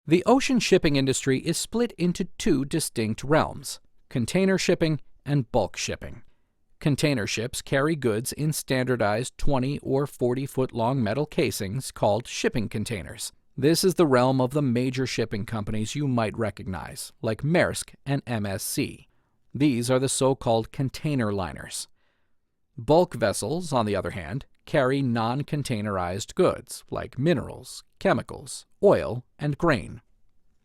The ocean shipping industry is split into two distinct realms: container shipping and bulk shipping. Container ships carry goods in standardized 20 or 40-foot-long metal casings called shipping containers. This is the realm of the major shipping companies you might recognize, like Maersk and MSC. These are the so-called container liners. Bulk vessels, on the other hand, carry non-containerized goods like minerals, chemicals, oil, and grain.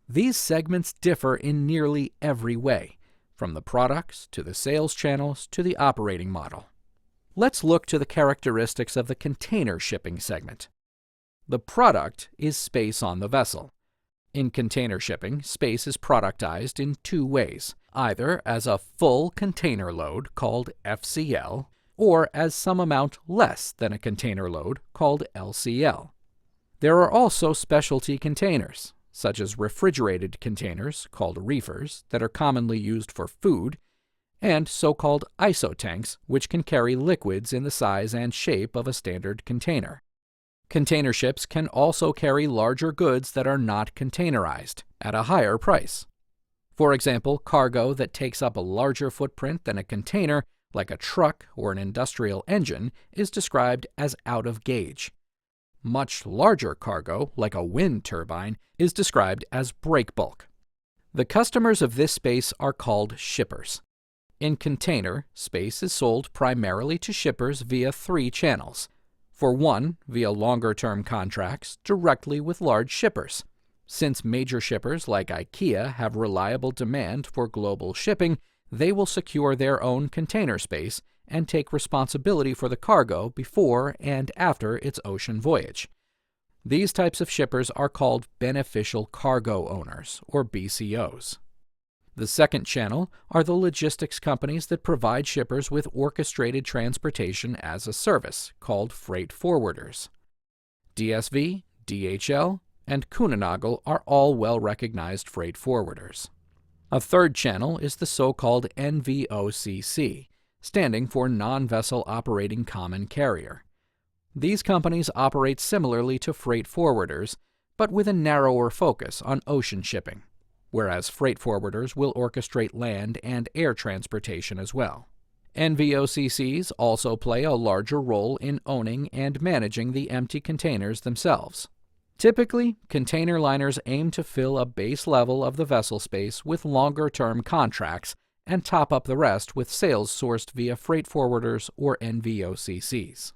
These segments differ in nearly every way, from the products to the sales channels to the operating model. Let's look to the characteristics of the container shipping segment. The product is space on the vessel. In container shipping, space is productized in two ways, either as a full container load called FCL, or as some amount less than a container load called LCL. There are also specialty containers, such as refrigerated containers called reefers that are commonly used for food, and so-called ISO tanks, which can carry liquids in the size and shape of a standard container. Container ships can also carry larger goods that are not containerized, at a higher price. For example, cargo that takes up a larger footprint than a container, like a truck or an industrial engine, is described as out of gauge. Much larger cargo, like a wind turbine, is described as break bulk. The customers of this space are called shippers. In container, space is sold primarily to shippers via three channels. For one, via longer-term contracts directly with large shippers. Since major shippers like IKEA have reliable demand for global shipping, they will secure their own container space and take responsibility for the cargo before and after its ocean voyage. These types of shippers are called beneficial cargo owners, or BCOs. The second channel are the logistics companies that provide shippers with orchestrated transportation as a service, called freight forwarders. DSV, DHL, and Kuehne+Nagel are all well-recognized freight forwarders. A third channel is the so-called NVOCC, standing for Non-Vessel Operating Common Carrier. These companies operate similarly to freight forwarders, but with a narrower focus on ocean shipping, whereas freight forwarders will orchestrate land and air transportation as well. NVOCCs also play a larger role in owning and managing the empty containers themselves. Typically, container liners aim to fill a base level of the vessel space with longer-term contracts and top up the rest with sales sourced via freight forwarders or NVOCCs.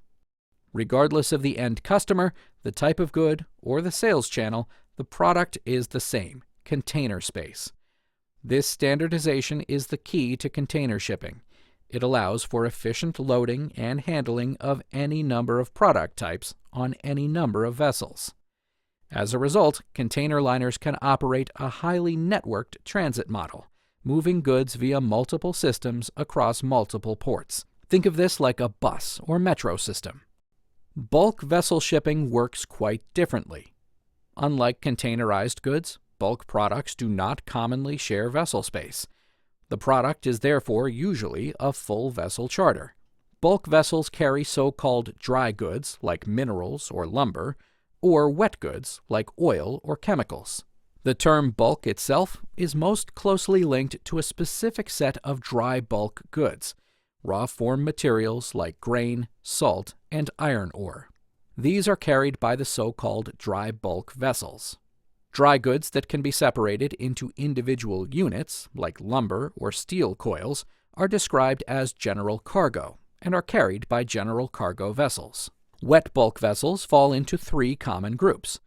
Regardless of the end customer, the type of good, or the sales channel, the product is the same: container space. This standardization is the key to container shipping. It allows for efficient loading and handling of any number of product types on any number of vessels. As a result, container liners can operate a highly networked transit model, moving goods via multiple systems across multiple ports. Think of this like a bus or metro system. Bulk vessel shipping works quite differently. Unlike containerized goods, bulk products do not commonly share vessel space. The product is therefore usually a full vessel charter. Bulk vessels carry so-called dry goods like minerals or lumber, or wet goods like oil or chemicals. The term bulk itself is most closely linked to a specific set of dry bulk goods, raw form materials like grain, salt, and iron ore. These are carried by the so-called dry bulk vessels. Dry goods that can be separated into individual units, like lumber or steel coils, are described as general cargo and are carried by general cargo vessels. Wet bulk vessels fall into three common groups: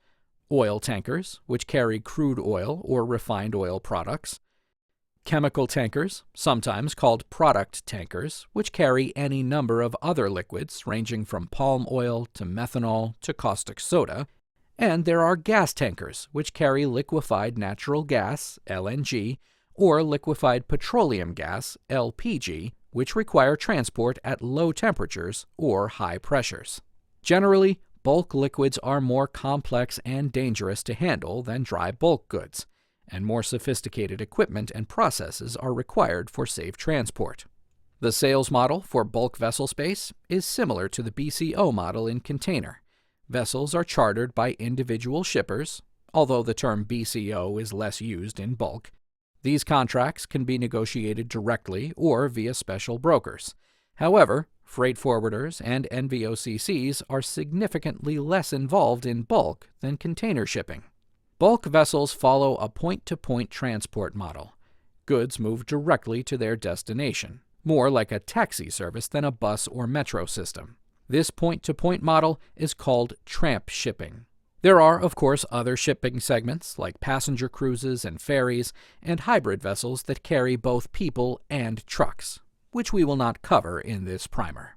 oil tankers, which carry crude oil or refined oil products; chemical tankers, sometimes called product tankers, which carry any number of other liquids ranging from palm oil to methanol to caustic soda; and there are gas tankers, which carry liquefied natural gas, LNG, or liquefied petroleum gas, LPG, which require transport at low temperatures or high pressures. Generally, bulk liquids are more complex and dangerous to handle than dry bulk goods, and more sophisticated equipment and processes are required for safe transport. The sales model for bulk vessel space is similar to the BCO model in container. Vessels are chartered by individual shippers, although the term BCO is less used in bulk. These contracts can be negotiated directly or via special brokers. However, freight forwarders and NVOCCs are significantly less involved in bulk than container shipping. Bulk vessels follow a point-to-point transport model. Goods move directly to their destination, more like a taxi service than a bus or metro system. This point-to-point model is called tramp shipping. There are, of course, other shipping segments like passenger cruises and ferries and hybrid vessels that carry both people and trucks, which we will not cover in this primer.